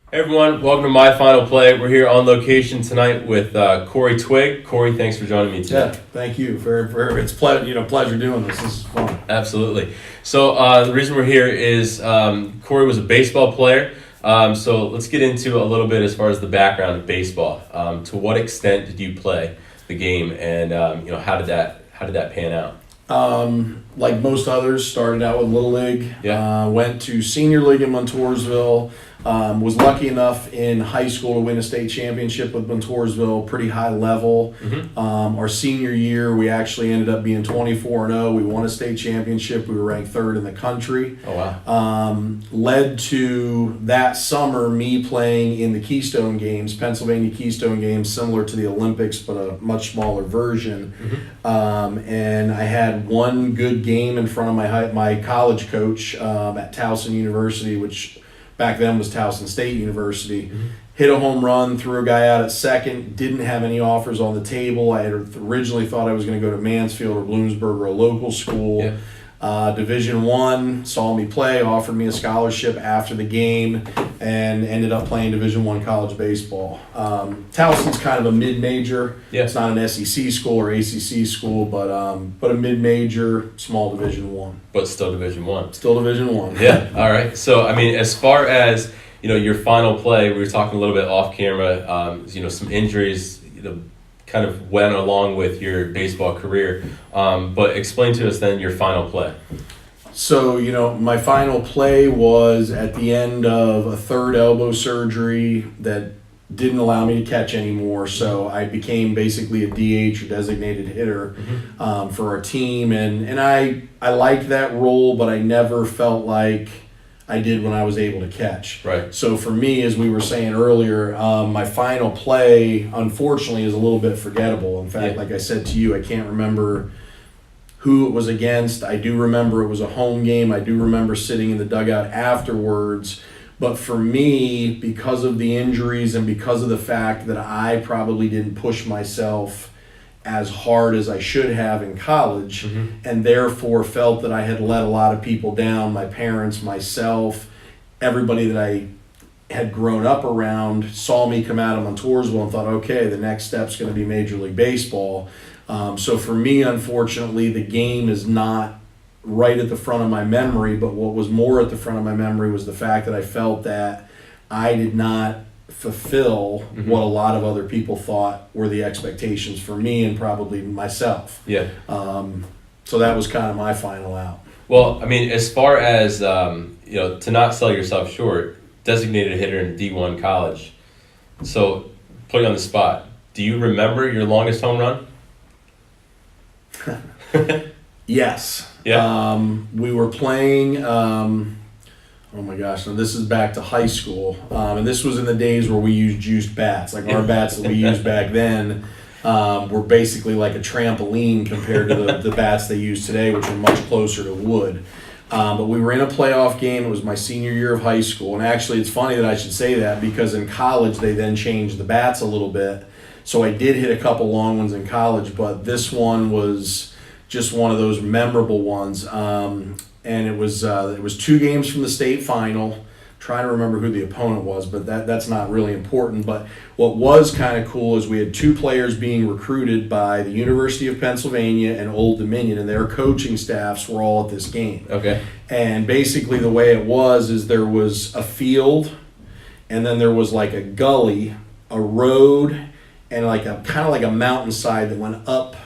Hey everyone, welcome to My Final Play. We're here on location tonight with Corey Twigg. Corey, thanks for joining me today. Yeah, thank you. It's pleasure doing this. This is fun. Absolutely. So the reason we're here is Corey was a baseball player. So let's get into a little bit as far as the background of baseball. To what extent did you play the game, and how did that pan out? Like most others, started out with Little League. Yeah. Went to Senior League in Montoursville. Was lucky enough in high school to win a state championship with Montoursville, pretty high level. Mm-hmm. Our senior year, we actually ended up being 24-0. We won a state championship. We were ranked third in the country. Oh, wow. Led to that summer me playing in the Keystone Games, Pennsylvania Keystone Games, similar to the Olympics, but a much smaller version. Mm-hmm. And I had one good game in front of my college coach at Towson University, which back then was Towson State University. Mm-hmm. Hit a home run, threw a guy out at second, didn't have any offers on the table. I had originally thought I was going to go to Mansfield or Bloomsburg or a local school. Yeah. Division I, saw me play, offered me a scholarship after the game, and ended up playing Division I college baseball. Towson's kind of a mid-major. Yeah. It's not an SEC school or ACC school, but a mid-major, small Division I. But still Division I. Still Division I. Yeah. All right. So, I mean, as far as your final play, we were talking a little bit off camera. Some injuries, kind of went along with your baseball career. But explain to us then your final play. So, my final play was at the end of a third elbow surgery that didn't allow me to catch anymore. So I became basically a DH or designated hitter for our team. And I liked that role, but I never felt like I did when I was able to catch. Right. So for me, as we were saying earlier, my final play, unfortunately, is a little bit forgettable. In fact, like I said to you, I can't remember who it was against. I do remember it was a home game. I do remember sitting in the dugout afterwards. But for me, because of the injuries and because of the fact that I probably didn't push myself as hard as I should have in college, and therefore felt that I had let a lot of people down, my parents, myself, everybody that I had grown up around saw me come out of Montoursville and thought, okay, the next step's going to be Major League Baseball. So for me, unfortunately, the game is not right at the front of my memory, but what was more at the front of my memory was the fact that I felt that I did not fulfill what a lot of other people thought were the expectations for me and probably myself. Yeah. So that was kind of my final out. Well, I mean, as far as to not sell yourself short, designated hitter in D1 college. So, put you on the spot. Do you remember your longest home run? Yes. Yeah. We were playing. Oh my gosh! Now this is back to high school, and this was in the days where we used juiced bats. Like our bats that we used back then were basically like a trampoline compared to the bats they use today, which are much closer to wood. But we were in a playoff game. It was my senior year of high school, and actually, it's funny that I should say that because in college they then changed the bats a little bit. So I did hit a couple long ones in college, but this one was just one of those memorable ones. And it was 2 games from the state final. I'm trying to remember who the opponent was, but that's not really important. But what was kind of cool is we had 2 players being recruited by the University of Pennsylvania and Old Dominion, and their coaching staffs were all at this game. Okay. And basically the way it was is there was a field, and then there was like a gully, a road, and like a kind of like a mountainside that went up.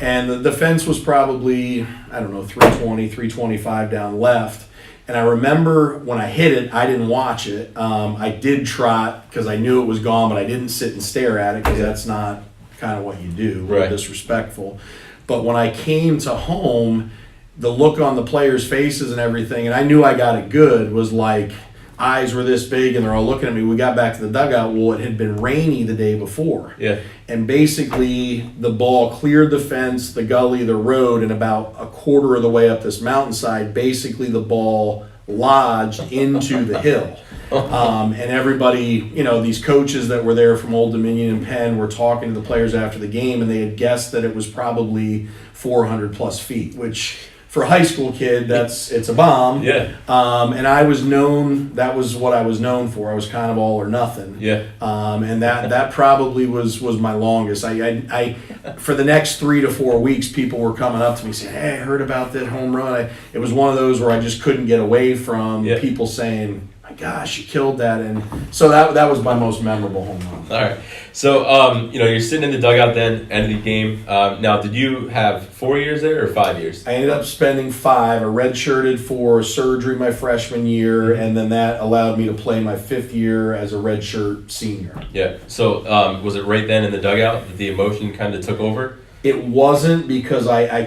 And the fence was probably, 320, 325 down left. And I remember when I hit it, I didn't watch it. I did trot because I knew it was gone, but I didn't sit and stare at it because that's not kind of what you do. Right. Disrespectful. But when I came to home, the look on the players' faces and everything, and I knew I got it good, was like eyes were this big and they're all looking at me. We got back to the dugout. Well, it had been rainy the day before. Yeah. And basically the ball cleared the fence, the gully, the road, and about a quarter of the way up this mountainside, basically the ball lodged into the hill. And everybody, these coaches that were there from Old Dominion and Penn were talking to the players after the game, and they had guessed that it was probably 400 plus feet, which for a high school kid, it's a bomb. Yeah. And I was known, that was what I was known for. I was kind of all or nothing. Yeah. And that probably was my longest. I for the next 3 to 4 weeks, people were coming up to me saying, "Hey, I heard about that home run." It was one of those where I just couldn't get away from people saying, "My gosh, you killed that." And so that was my most memorable home run. All right. So, you're sitting in the dugout then, end of the game. Now, did you have 4 years there or 5 years? I ended up spending 5. I redshirted for surgery my freshman year, and then that allowed me to play my 5th year as a redshirt senior. Yeah. So, was it right then in the dugout that the emotion kind of took over? It wasn't, because I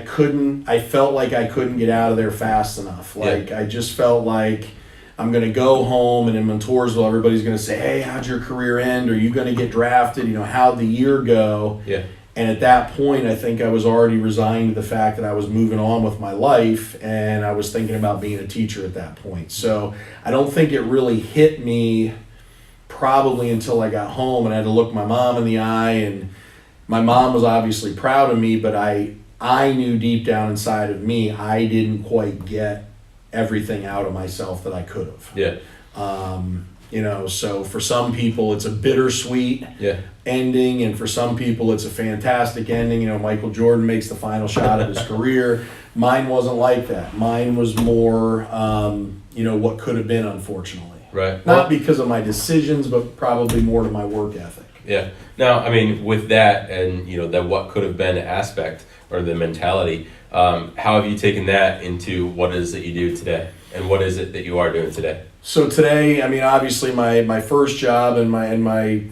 felt like I couldn't get out of there fast enough. I just felt like I'm going to go home, and in Montoursville, everybody's going to say, "Hey, how'd your career end? Are you going to get drafted? How'd the year go?" Yeah. And at that point, I think I was already resigned to the fact that I was moving on with my life, and I was thinking about being a teacher at that point. So I don't think it really hit me probably until I got home, and I had to look my mom in the eye, and my mom was obviously proud of me, but I knew deep down inside of me I didn't quite get everything out of myself that I could have. Yeah. So for some people it's a bittersweet ending, and for some people it's a fantastic ending. Michael Jordan makes the final shot of his career. Mine wasn't like that. Mine was more, what could have been, unfortunately. Right. Not because of my decisions, but probably more to my work ethic. Yeah. Now, I mean, with that and, that what could have been aspect or the mentality, how have you taken that into what it is that you do today? And what is it that you are doing today? So today, I mean, obviously my first job and my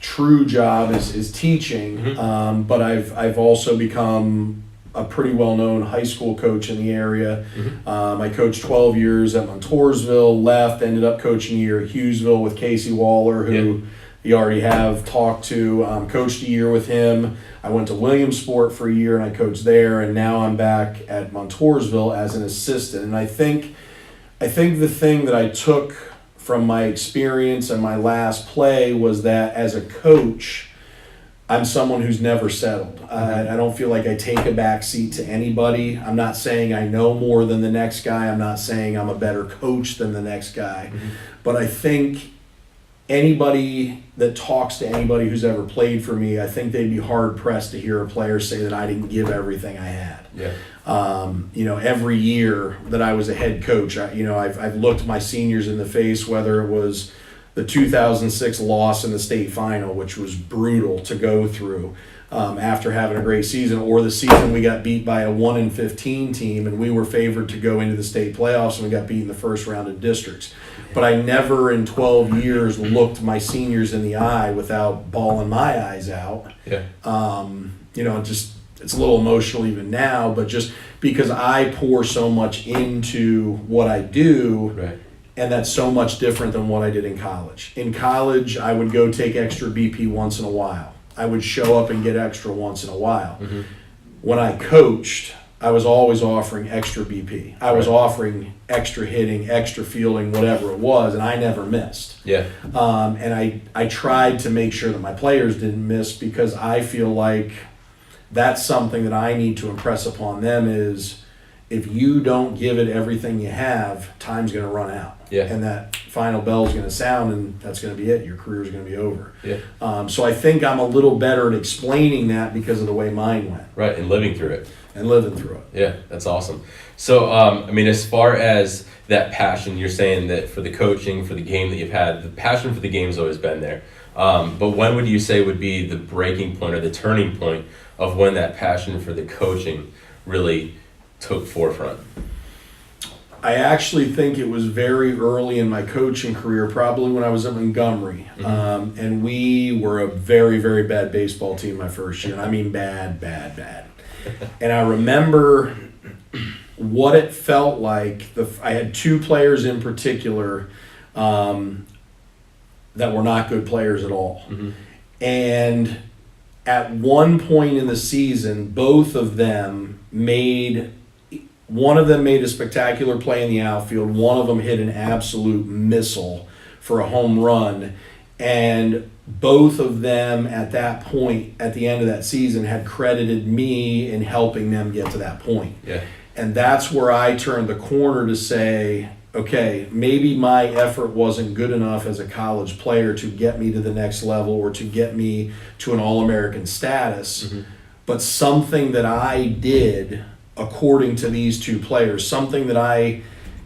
true job is teaching, Mm-hmm. but I've also become a pretty well-known high school coach in the area. Mm-hmm. I coached 12 years at Montoursville, left, ended up coaching a year at Hughesville with Casey Waller, who you already have talked to. Coached a year with him. I went to Williamsport for a year and I coached there, and now I'm back at Montoursville as an assistant. And I think the thing that I took from my experience and my last play was that as a coach, I'm someone who's never settled. I don't feel like I take a back seat to anybody. I'm not saying I know more than the next guy. I'm not saying I'm a better coach than the next guy. Mm-hmm. But I think anybody that talks to anybody who's ever played for me, I think they'd be hard pressed to hear a player say that I didn't give everything I had. Yeah. Every year that I was a head coach, I've looked my seniors in the face, whether it was the 2006 loss in the state final, which was brutal to go through after having a great season, or the season we got beat by a 1-15 team and we were favored to go into the state playoffs and we got beat in the first round of districts. But I never in 12 years looked my seniors in the eye without bawling my eyes out. Yeah. It's a little emotional even now, but just because I pour so much into what I do, Right. and that's so much different than what I did in college. In college, I would go take extra BP once in a while. I would show up and get extra once in a while. Mm-hmm. When I coached, I was always offering extra BP. I was Right. offering extra hitting, extra fielding, whatever it was, and I never missed. Yeah. And I tried to make sure that my players didn't miss, because I feel like that's something that I need to impress upon them is, if you don't give it everything you have, time's going to run out. Yeah. And that final bell's going to sound, and that's going to be it. Your career's going to be over. Yeah. So I think I'm a little better at explaining that because of the way mine went. Right. And living through it. And living through it. Yeah, that's awesome. So, as far as that passion, you're saying that for the coaching, for the game that you've had, the passion for the game has always been there. But when would you say would be the breaking point or the turning point of when that passion for the coaching really took forefront? I actually think it was very early in my coaching career, probably when I was at Montgomery. Mm-hmm. And we were a very, very bad baseball team my first year. And I mean bad, bad, bad. And I remember what it felt like. I had 2 players in particular that were not good players at all. Mm-hmm. And at one point in the season, both of them one of them made a spectacular play in the outfield. One of them hit an absolute missile for a home run. And both of them at that point, at the end of that season, had credited me in helping them get to that point. Yeah. And that's where I turned the corner to say, okay, maybe my effort wasn't good enough as a college player to get me to the next level or to get me to an All-American status, but something that I did according to these two players, something that I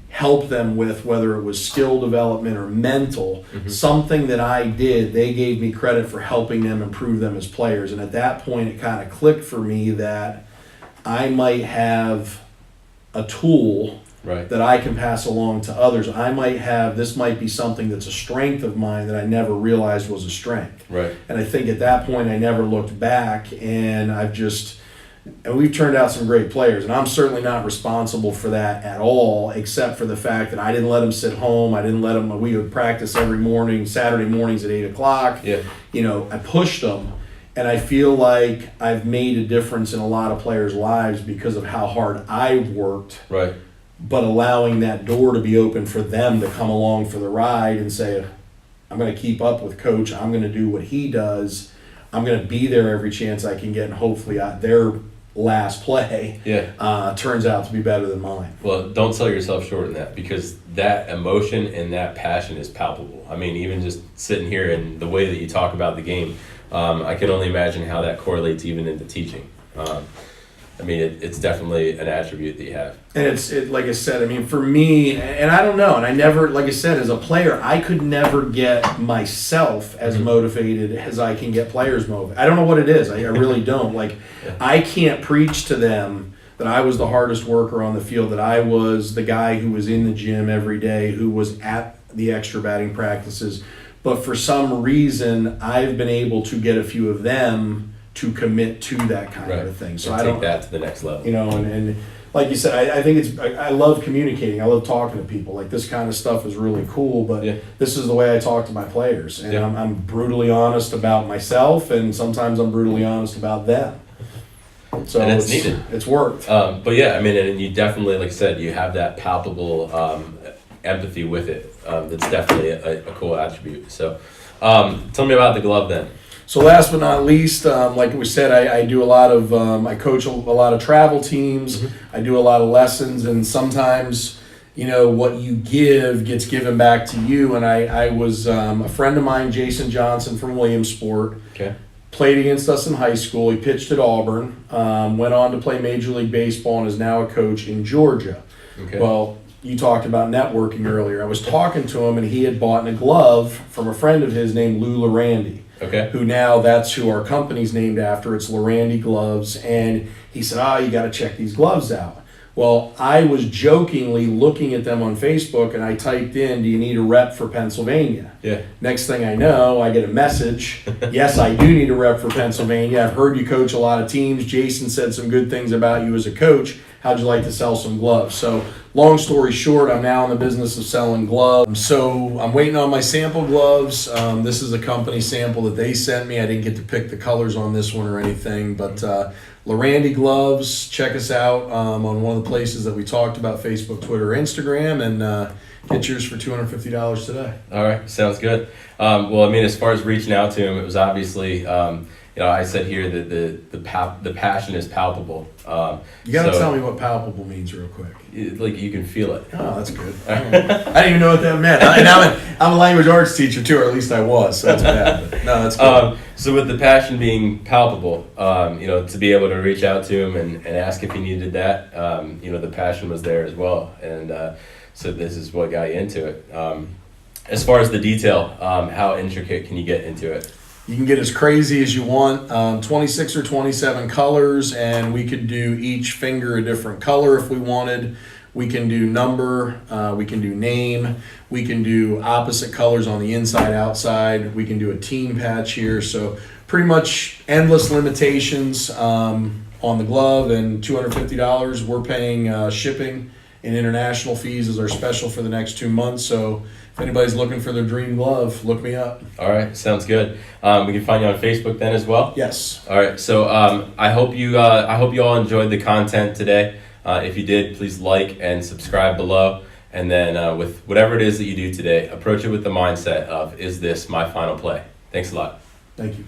helped them with, whether it was skill development or mental, something that I did, they gave me credit for helping them improve them as players. And at that point, it kind of clicked for me that I might have a tool that I can pass along to others. This might be something that's a strength of mine that I never realized was a strength. Right. And I think at that point I never looked back, and we've turned out some great players, and I'm certainly not responsible for that at all, except for the fact that I didn't let them sit home. We would practice every morning, Saturday mornings at 8 o'clock. Yeah. I pushed them. And I feel like I've made a difference in a lot of players' lives because of how hard I've worked. Right. But allowing that door to be open for them to come along for the ride and say, I'm going to keep up with Coach. I'm going to do what he does. I'm going to be there every chance I can get. And hopefully their last play turns out to be better than mine. Well, don't sell yourself short in that, because that emotion and that passion is palpable. I mean, even just sitting here and the way that you talk about the game, I can only imagine how that correlates even into teaching. I mean, it's definitely an attribute that you have. And like I said, I mean, for me, and I don't know, and I never, like I said, as a player, I could never get myself as motivated as I can get players motivated. I don't know what it is. I really don't. Like, I can't preach to them that I was the hardest worker on the field, that I was the guy who was in the gym every day, who was at the extra batting practices. But for some reason, I've been able to get a few of them to commit to that kind of a thing. So I take that to the next level. And like you said, I think I love communicating. I love talking to people. Like, this kind of stuff is really cool, but this is the way I talk to my players. And I'm brutally honest about myself, and sometimes I'm brutally honest about them. So and it's needed. It's worked. But yeah, I mean, and you definitely, like I said, you have that palpable empathy with it. That's definitely a cool attribute. So tell me about the glove then. So last but not least, like we said, I do a lot of, I coach a lot of travel teams. I do a lot of lessons, and sometimes, what you give gets given back to you. And I was a friend of mine, Jason Johnson from Williamsport, played against us in high school. He pitched at Auburn, went on to play Major League Baseball, and is now a coach in Georgia. Well, you talked about networking earlier. I was talking to him, and he had bought a glove from a friend of his named Lou Larandy. Who now, that's who our company's named after. It's Larandy Gloves. And he said, you got to check these gloves out. Well, I was jokingly looking at them on Facebook, and I typed in, do you need a rep for Pennsylvania? Next thing I know, I get a message. Yes, I do need a rep for Pennsylvania. I've heard you coach a lot of teams. Jason said some good things about you as a coach. How'd you like to sell some gloves? So long story short, I'm now in the business of selling gloves. So I'm waiting on my sample gloves. This is a company sample that they sent me. I didn't get to pick the colors on this one or anything, but Larandy Gloves, check us out on one of the places that we talked about, Facebook, Twitter, Instagram, and get yours for $250 today. All right, sounds good. Well, I mean, as far as reaching out to him, it was obviously, I said here that the passion is palpable. You got to tell me what palpable means real quick. Like, you can feel it. Oh, that's good. I didn't even know what that meant. I'm a language arts teacher too, or at least I was, so that's bad. But no, that's good. So with the passion being palpable, to be able to reach out to him and ask if he needed that, the passion was there as well. And so this is what got you into it. As far as the detail, how intricate can you get into it? You can get as crazy as you want, 26 or 27 colors, and we could do each finger a different color if we wanted. We can do number, we can do name, we can do opposite colors on the inside, outside. We can do a team patch here. So pretty much endless limitations on the glove, and $250. We're paying shipping and international fees as our special for the next 2 months. So if anybody's looking for their dream glove, look me up. All right, sounds good. We can find you on Facebook then as well? Yes. All right, so I hope you all enjoyed the content today. If you did, please like and subscribe below. And then with whatever it is that you do today, approach it with the mindset of, is this my final play? Thanks a lot. Thank you.